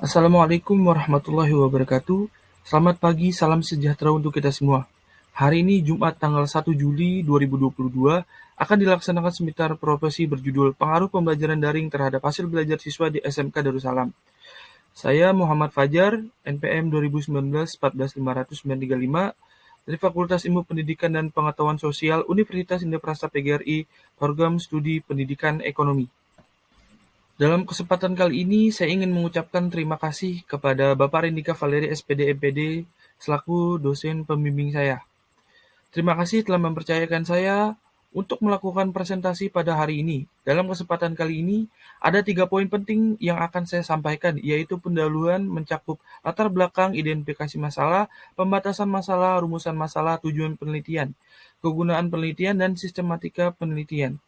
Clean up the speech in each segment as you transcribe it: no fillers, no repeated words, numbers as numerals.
Assalamualaikum warahmatullahi wabarakatuh. Selamat pagi, salam sejahtera untuk kita semua. Hari ini Jumat tanggal 1 Juli 2022 akan dilaksanakan seminar profesi berjudul Pengaruh Pembelajaran Daring terhadap Hasil Belajar Siswa di SMK Darussalam. Saya Muhammad Fajar, NPM 2019-14535 dari Fakultas Ilmu Pendidikan dan Pengetahuan Sosial Universitas Indonesia PGRI, Program Studi Pendidikan Ekonomi. Dalam kesempatan kali ini, saya ingin mengucapkan terima kasih kepada Bapak Rindika Valeri SPD MPD selaku dosen pembimbing saya. Terima kasih telah mempercayakan saya untuk melakukan presentasi pada hari ini. Dalam kesempatan kali ini, ada 3 poin penting yang akan saya sampaikan, yaitu pendahuluan mencakup latar belakang, identifikasi masalah, pembatasan masalah, rumusan masalah, tujuan penelitian, kegunaan penelitian, dan sistematika penelitian.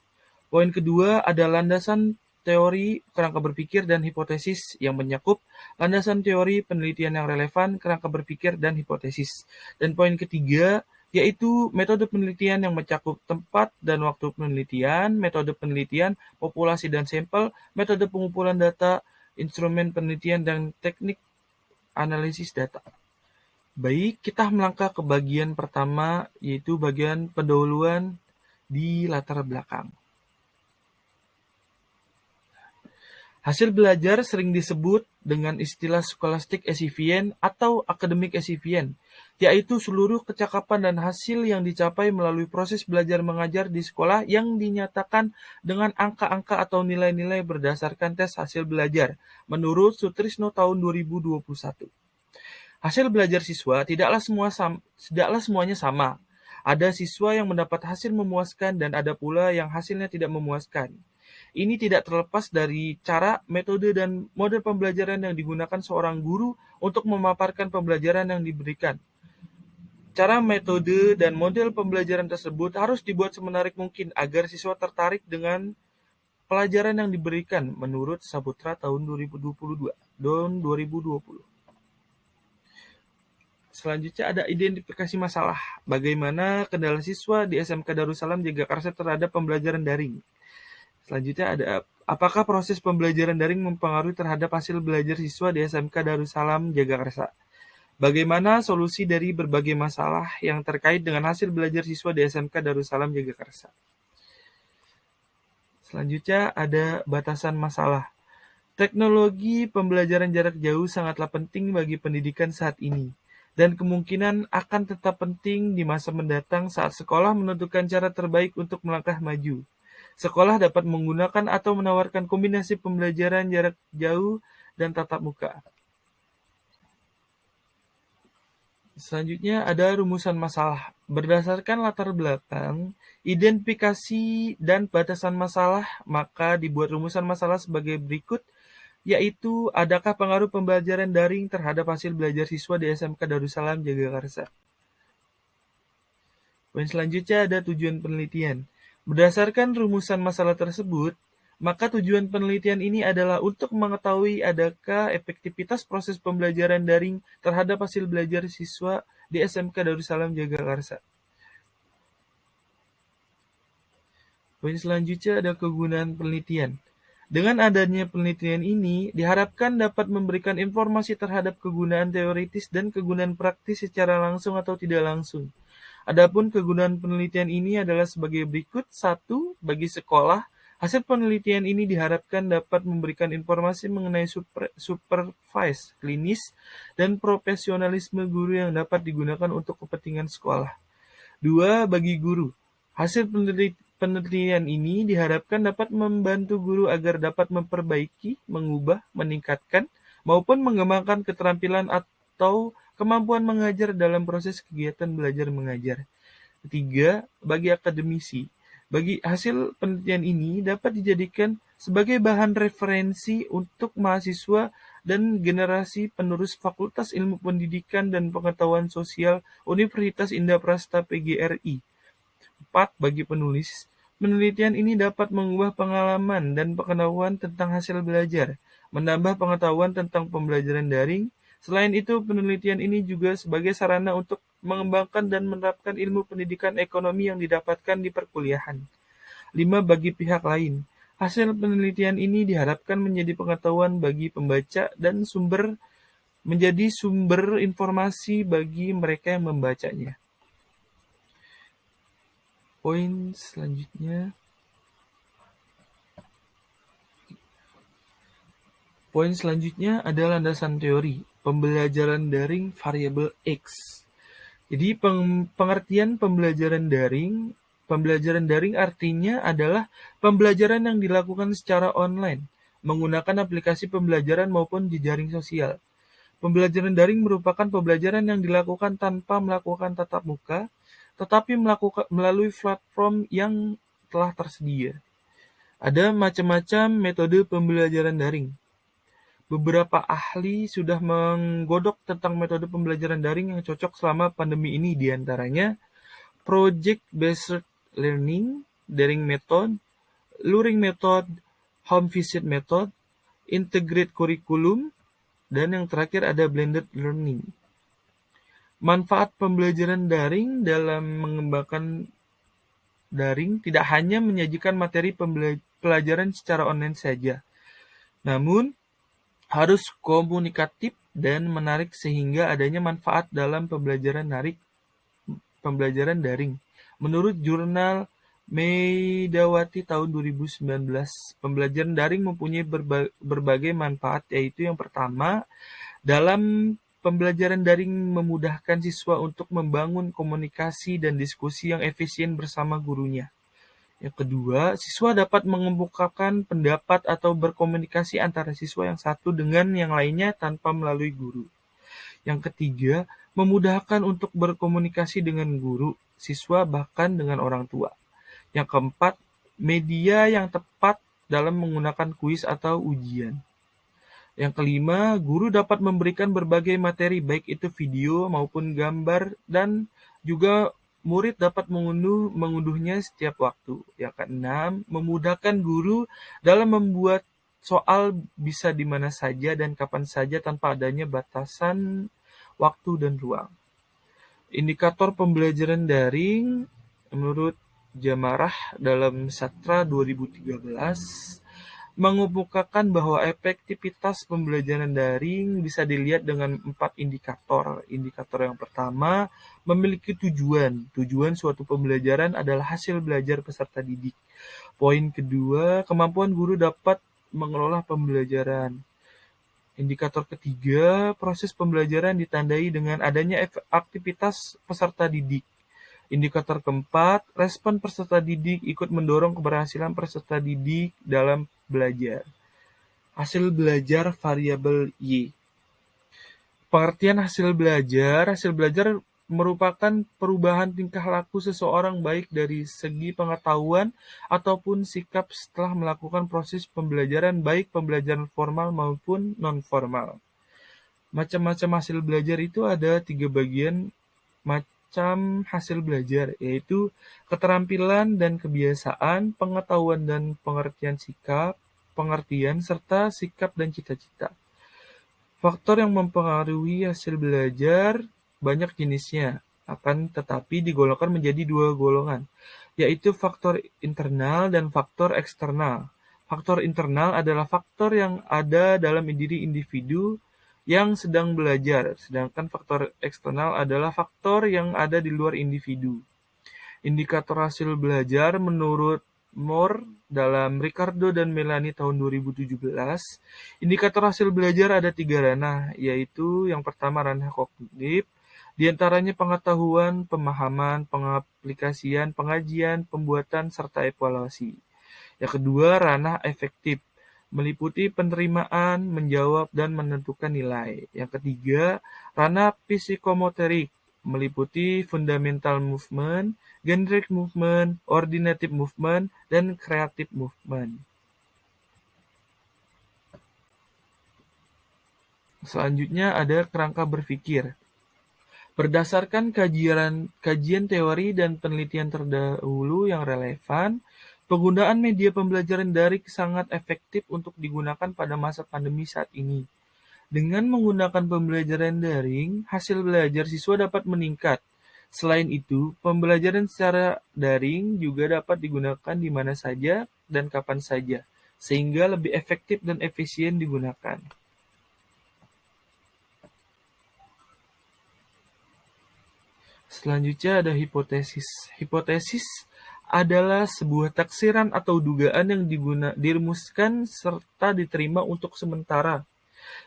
Poin kedua ada landasan teori, kerangka berpikir, dan hipotesis yang mencakup landasan teori, penelitian yang relevan, kerangka berpikir, dan hipotesis. Dan poin ketiga yaitu metode penelitian yang mencakup tempat dan waktu penelitian, metode penelitian, populasi dan sampel, metode pengumpulan data, instrumen penelitian, dan teknik analisis data. Baik, kita melangkah ke bagian pertama, yaitu bagian pendahuluan di latar belakang. Hasil belajar sering disebut dengan istilah scholastic achievement atau academic achievement, yaitu seluruh kecakapan dan hasil yang dicapai melalui proses belajar mengajar di sekolah yang dinyatakan dengan angka-angka atau nilai-nilai berdasarkan tes hasil belajar, menurut Sutrisno tahun 2021. Hasil belajar siswa tidaklah semuanya sama. Ada siswa yang mendapat hasil memuaskan dan ada pula yang hasilnya tidak memuaskan. Ini tidak terlepas dari cara, metode, dan model pembelajaran yang digunakan seorang guru untuk memaparkan pembelajaran yang diberikan. Cara, metode, dan model pembelajaran tersebut harus dibuat semenarik mungkin agar siswa tertarik dengan pelajaran yang diberikan, menurut Saputra tahun 2022. Selanjutnya ada identifikasi masalah. Bagaimana kendala siswa di SMK Darussalam Jagakarsa terhadap pembelajaran daring. Selanjutnya ada apakah proses pembelajaran daring mempengaruhi terhadap hasil belajar siswa di SMK Darussalam Jagakarsa? Bagaimana solusi dari berbagai masalah yang terkait dengan hasil belajar siswa di SMK Darussalam Jagakarsa? Selanjutnya ada batasan masalah. Teknologi pembelajaran jarak jauh sangatlah penting bagi pendidikan saat ini, dan kemungkinan akan tetap penting di masa mendatang saat sekolah menentukan cara terbaik untuk melangkah maju. Sekolah dapat menggunakan atau menawarkan kombinasi pembelajaran jarak jauh dan tatap muka. Selanjutnya ada rumusan masalah. Berdasarkan latar belakang, identifikasi, dan batasan masalah, maka dibuat rumusan masalah sebagai berikut, yaitu adakah pengaruh pembelajaran daring terhadap hasil belajar siswa di SMK Darussalam Jagakarsa. Poin selanjutnya ada tujuan penelitian. Berdasarkan rumusan masalah tersebut, maka tujuan penelitian ini adalah untuk mengetahui adakah efektivitas proses pembelajaran daring terhadap hasil belajar siswa di SMK Darussalam Jagakarsa. Poin selanjutnya ada kegunaan penelitian. Dengan adanya penelitian ini, diharapkan dapat memberikan informasi terhadap kegunaan teoritis dan kegunaan praktis secara langsung atau tidak langsung. Adapun kegunaan penelitian ini adalah sebagai berikut. 1. Bagi sekolah, hasil penelitian ini diharapkan dapat memberikan informasi mengenai supervise klinis dan profesionalisme guru yang dapat digunakan untuk kepentingan sekolah. 2. Bagi guru, hasil penelitian ini diharapkan dapat membantu guru agar dapat memperbaiki, mengubah, meningkatkan, maupun mengembangkan keterampilan atau kemampuan mengajar dalam proses kegiatan belajar mengajar. 3. Bagi akademisi, bagi hasil penelitian ini dapat dijadikan sebagai bahan referensi untuk mahasiswa dan generasi penerus Fakultas Ilmu Pendidikan dan Pengetahuan Sosial Universitas Indonesia PGRI. 4. Bagi penulis, penelitian ini dapat mengubah pengalaman dan pengetahuan tentang hasil belajar, menambah pengetahuan tentang pembelajaran daring. Selain itu, penelitian ini juga sebagai sarana untuk mengembangkan dan menerapkan ilmu pendidikan ekonomi yang didapatkan di perkuliahan. 5. Bagi pihak lain, Hasil penelitian ini diharapkan menjadi pengetahuan bagi pembaca dan menjadi sumber informasi bagi mereka yang membacanya. Poin selanjutnya adalah landasan teori, pembelajaran daring variabel X. Jadi pengertian pembelajaran daring artinya adalah pembelajaran yang dilakukan secara online, menggunakan aplikasi pembelajaran maupun jejaring sosial. Pembelajaran daring merupakan pembelajaran yang dilakukan tanpa melakukan tatap muka, tetapi melalui platform yang telah tersedia. Ada macam-macam metode pembelajaran daring. Beberapa ahli sudah menggodok tentang metode pembelajaran daring yang cocok selama pandemi ini, di antaranya project-based learning, daring method, luring method, home visit method, integrate curriculum, dan yang terakhir ada blended learning. Manfaat pembelajaran daring dalam mengembangkan daring tidak hanya menyajikan materi pelajaran secara online saja, namun harus komunikatif dan menarik sehingga adanya manfaat dalam pembelajaran daring. Menurut jurnal Medawati tahun 2019, pembelajaran daring mempunyai berbagai manfaat, yaitu yang pertama, dalam pembelajaran daring memudahkan siswa untuk membangun komunikasi dan diskusi yang efisien bersama gurunya. Yang kedua, siswa dapat mengemukakan pendapat atau berkomunikasi antara siswa yang satu dengan yang lainnya tanpa melalui guru. Yang ketiga, memudahkan untuk berkomunikasi dengan guru, siswa, bahkan dengan orang tua. Yang keempat, media yang tepat dalam menggunakan kuis atau ujian. Yang kelima, guru dapat memberikan berbagai materi, baik itu video maupun gambar, dan juga murid dapat mengunduhnya setiap waktu. Yang keenam, memudahkan guru dalam membuat soal bisa di mana saja dan kapan saja tanpa adanya batasan waktu dan ruang. Indikator pembelajaran daring menurut Jamarah dalam Satra 2013 mengemukakan bahwa efektivitas pembelajaran daring bisa dilihat dengan 4 indikator. Indikator yang pertama, memiliki tujuan. Tujuan suatu pembelajaran adalah hasil belajar peserta didik. Poin kedua, kemampuan guru dapat mengelola pembelajaran. Indikator ketiga, proses pembelajaran ditandai dengan adanya aktivitas peserta didik. Indikator keempat, respon peserta didik ikut mendorong keberhasilan peserta didik dalam belajar. Hasil belajar variabel Y. Pengertian hasil belajar merupakan perubahan tingkah laku seseorang baik dari segi pengetahuan ataupun sikap setelah melakukan proses pembelajaran, baik pembelajaran formal maupun non-formal. Macam-macam hasil belajar itu ada 3 bagian macam hasil belajar, yaitu keterampilan dan kebiasaan, pengetahuan dan pengertian, serta sikap dan cita-cita. Faktor yang mempengaruhi hasil belajar banyak jenisnya, akan tetapi digolongkan menjadi 2 golongan, yaitu faktor internal dan faktor eksternal. Faktor internal adalah faktor yang ada dalam diri individu yang sedang belajar, sedangkan faktor eksternal adalah faktor yang ada di luar individu. Indikator hasil belajar menurut Moore dalam Ricardo dan Melanie tahun 2017, indikator hasil belajar ada 3 ranah, yaitu yang pertama ranah kognitif, diantaranya pengetahuan, pemahaman, pengaplikasian, pengajian, pembuatan, serta evaluasi. Yang kedua ranah efektif, meliputi penerimaan, menjawab, dan menentukan nilai. Yang ketiga, ranah psikomotorik, meliputi fundamental movement, generic movement, ordinative movement, dan creative movement. Selanjutnya ada kerangka berpikir. Berdasarkan kajian teori dan penelitian terdahulu yang relevan, penggunaan media pembelajaran daring sangat efektif untuk digunakan pada masa pandemi saat ini. Dengan menggunakan pembelajaran daring, hasil belajar siswa dapat meningkat. Selain itu, pembelajaran secara daring juga dapat digunakan di mana saja, dan kapan saja, sehingga lebih efektif dan efisien digunakan. Selanjutnya ada hipotesis. Hipotesis adalah sebuah taksiran atau dugaan yang dirumuskan serta diterima untuk sementara,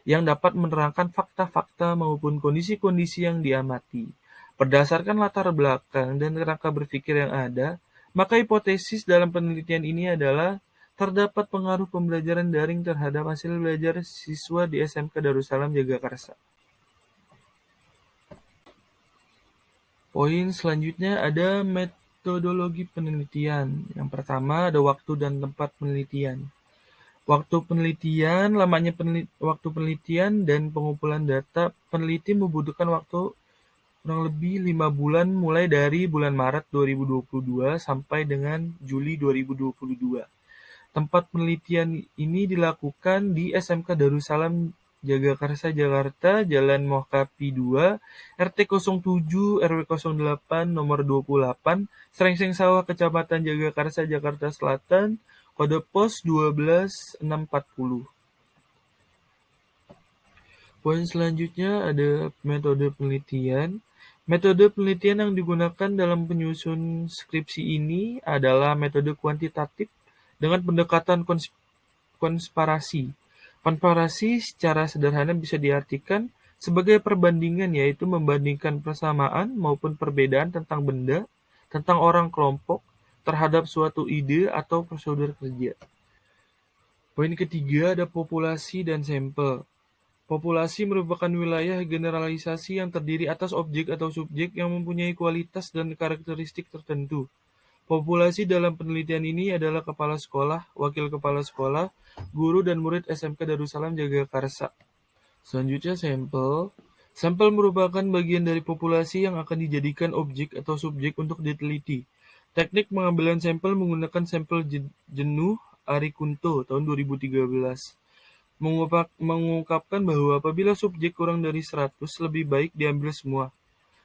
yang dapat menerangkan fakta-fakta maupun kondisi-kondisi yang diamati. Berdasarkan latar belakang dan kerangka berpikir yang ada, maka hipotesis dalam penelitian ini adalah terdapat pengaruh pembelajaran daring terhadap hasil belajar siswa di SMK Darussalam Jagakarsa. Poin selanjutnya ada metodologi penelitian. Yang pertama ada waktu dan tempat penelitian. Waktu penelitian, waktu penelitian dan pengumpulan data, peneliti membutuhkan waktu kurang lebih 5 bulan mulai dari bulan Maret 2022 sampai dengan Juli 2022. Tempat penelitian ini dilakukan di SMK Darussalam Jagakarsa Jakarta, Jalan Mokapi 2, RT 07 RW 08 nomor 28, Srengseng Sawah, Kecamatan Jagakarsa, Jakarta Selatan, kode pos 12640. Poin selanjutnya ada metode penelitian. Metode penelitian yang digunakan dalam penyusun skripsi ini adalah metode kuantitatif dengan pendekatan komparasi. Komparasi secara sederhana bisa diartikan sebagai perbandingan, yaitu membandingkan persamaan maupun perbedaan tentang benda, tentang orang kelompok, terhadap suatu ide atau prosedur kerja. Poin ketiga ada populasi dan sampel. Populasi merupakan wilayah generalisasi yang terdiri atas objek atau subjek yang mempunyai kualitas dan karakteristik tertentu. Populasi dalam penelitian ini adalah kepala sekolah, wakil kepala sekolah, guru, dan murid SMK Darussalam Jagakarsa. Selanjutnya sampel. Sampel merupakan bagian dari populasi yang akan dijadikan objek atau subjek untuk diteliti. Teknik pengambilan sampel menggunakan sampel jenuh Ari Kunto tahun 2013. Mengungkapkan bahwa apabila subjek kurang dari 100, lebih baik diambil semua.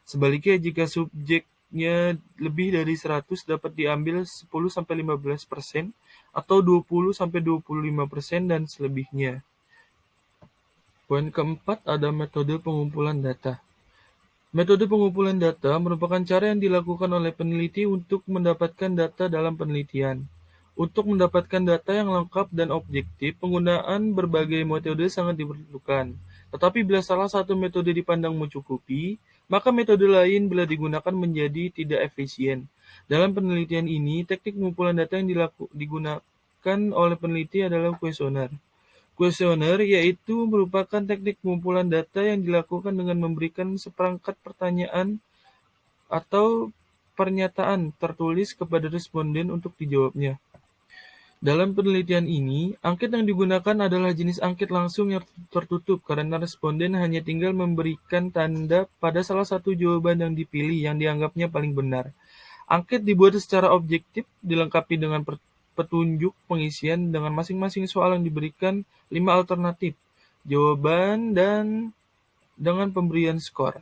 Sebaliknya, jika subjeknya lebih dari 100, dapat diambil 10-15% atau 20-25% dan selebihnya. Poin keempat ada metode pengumpulan data. Metode pengumpulan data merupakan cara yang dilakukan oleh peneliti untuk mendapatkan data dalam penelitian. Untuk mendapatkan data yang lengkap dan objektif, penggunaan berbagai metode sangat diperlukan. Tetapi bila salah satu metode dipandang mencukupi, maka metode lain bila digunakan menjadi tidak efisien. Dalam penelitian ini, teknik pengumpulan data yang digunakan oleh peneliti adalah kuesioner. Kuesioner yaitu merupakan teknik pengumpulan data yang dilakukan dengan memberikan seperangkat pertanyaan atau pernyataan tertulis kepada responden untuk dijawabnya. Dalam penelitian ini, angket yang digunakan adalah jenis angket langsung yang tertutup karena responden hanya tinggal memberikan tanda pada salah satu jawaban yang dipilih yang dianggapnya paling benar. Angket dibuat secara objektif, dilengkapi dengan petunjuk pengisian dengan masing-masing soal yang diberikan 5 alternatif jawaban dan dengan pemberian skor.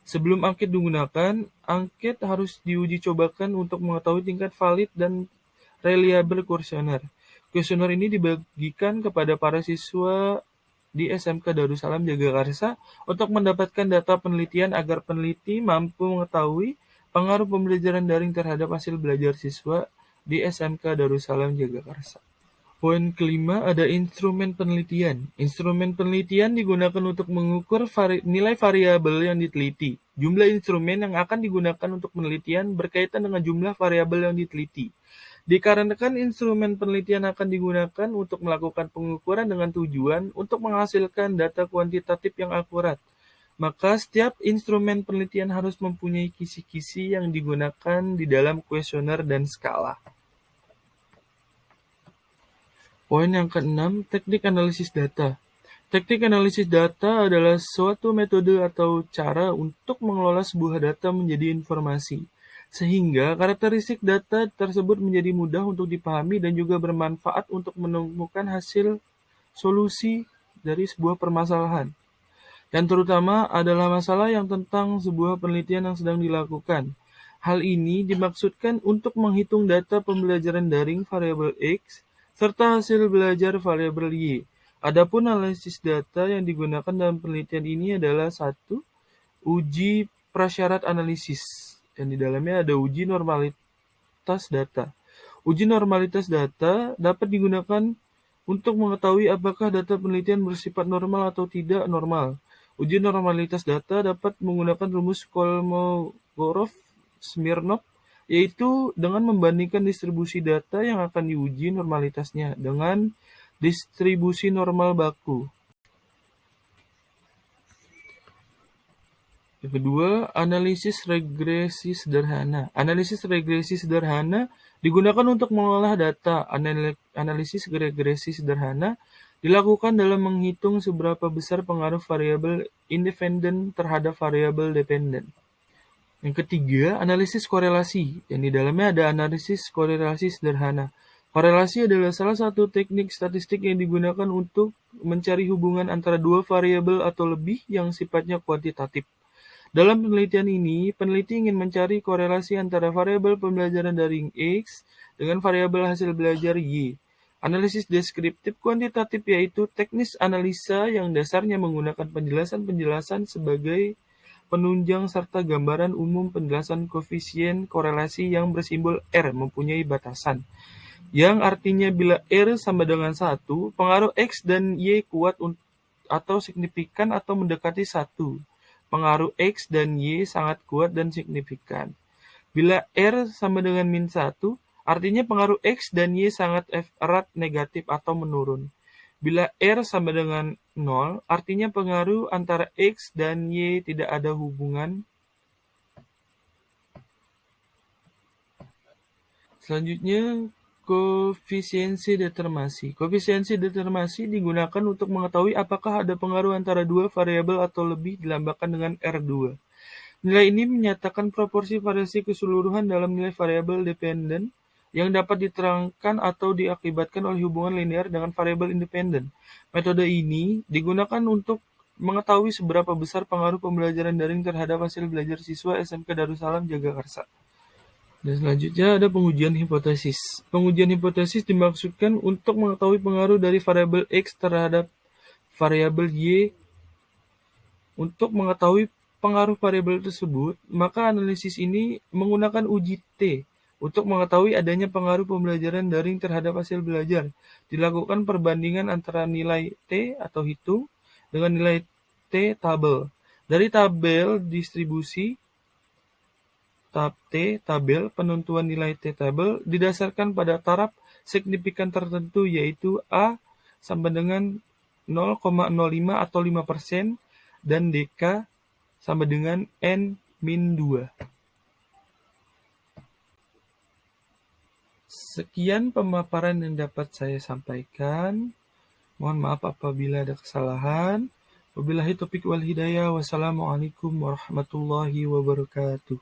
Sebelum angket digunakan, angket harus diuji cobakan untuk mengetahui tingkat valid dan reliable kuesioner. Kuesioner ini dibagikan kepada para siswa di SMK Darussalam Jagakarsa untuk mendapatkan data penelitian agar peneliti mampu mengetahui pengaruh pembelajaran daring terhadap hasil belajar siswa di SMK Darussalam Jagakarsa. Poin kelima ada instrumen penelitian. Instrumen penelitian digunakan untuk mengukur nilai variabel yang diteliti. Jumlah instrumen yang akan digunakan untuk penelitian berkaitan dengan jumlah variabel yang diteliti. Dikarenakan instrumen penelitian akan digunakan untuk melakukan pengukuran dengan tujuan untuk menghasilkan data kuantitatif yang akurat, maka setiap instrumen penelitian harus mempunyai kisi-kisi yang digunakan di dalam kuesioner dan skala. Poin yang keenam, teknik analisis data. Teknik analisis data adalah suatu metode atau cara untuk mengelola sebuah data menjadi informasi, sehingga karakteristik data tersebut menjadi mudah untuk dipahami dan juga bermanfaat untuk menemukan hasil solusi dari sebuah permasalahan. Yang terutama adalah masalah yang tentang sebuah penelitian yang sedang dilakukan. Hal ini dimaksudkan untuk menghitung data pembelajaran daring variabel X serta hasil belajar variabel Y. Adapun analisis data yang digunakan dalam penelitian ini adalah satu, uji prasyarat analisis, dan di dalamnya ada uji normalitas data. Uji normalitas data dapat digunakan untuk mengetahui apakah data penelitian bersifat normal atau tidak normal. Uji normalitas data dapat menggunakan rumus Kolmogorov-Smirnov, yaitu dengan membandingkan distribusi data yang akan diuji normalitasnya dengan distribusi normal baku. Yang kedua, analisis regresi sederhana. Analisis regresi sederhana digunakan untuk mengolah data. Analisis regresi sederhana dilakukan dalam menghitung seberapa besar pengaruh variabel independen terhadap variabel dependen. Yang ketiga, analisis korelasi. Yang di dalamnya ada analisis korelasi sederhana. Korelasi adalah salah satu teknik statistik yang digunakan untuk mencari hubungan antara dua variabel atau lebih yang sifatnya kuantitatif. Dalam penelitian ini, peneliti ingin mencari korelasi antara variabel pembelajaran daring X dengan variabel hasil belajar Y. Analisis deskriptif kuantitatif yaitu teknis analisa yang dasarnya menggunakan penjelasan-penjelasan sebagai penunjang serta gambaran umum penjelasan koefisien korelasi yang bersimbol R mempunyai batasan, yang artinya bila R sama dengan 1, pengaruh X dan Y kuat atau signifikan atau mendekati 1. Pengaruh X dan Y sangat kuat dan signifikan. Bila R sama dengan -1, artinya pengaruh X dan Y sangat erat negatif atau menurun. Bila R sama dengan 0, artinya pengaruh antara X dan Y tidak ada hubungan. Selanjutnya, koefisiensi determinasi. Koefisiensi determinasi digunakan untuk mengetahui apakah ada pengaruh antara dua variabel atau lebih dilambangkan dengan R2. Nilai ini menyatakan proporsi variasi keseluruhan dalam nilai variabel dependen yang dapat diterangkan atau diakibatkan oleh hubungan linear dengan variabel independen. Metode ini digunakan untuk mengetahui seberapa besar pengaruh pembelajaran daring terhadap hasil belajar siswa SMK Darussalam Jagakarsa. Dan selanjutnya ada pengujian hipotesis. Pengujian hipotesis dimaksudkan untuk mengetahui pengaruh dari variabel X terhadap variabel Y. Untuk mengetahui pengaruh variabel tersebut, maka analisis ini menggunakan uji T. Untuk mengetahui adanya pengaruh pembelajaran daring terhadap hasil belajar, dilakukan perbandingan antara nilai T atau hitung dengan nilai T tabel. Dari tabel distribusi tabel penentuan nilai T tabel didasarkan pada taraf signifikan tertentu, yaitu A sama dengan 0,05 atau 5% dan DK sama dengan N-2. Sekian pemaparan yang dapat saya sampaikan. Mohon maaf apabila ada kesalahan. Wabillahi taufiq wal hidayah. Wassalamualaikum warahmatullahi wabarakatuh.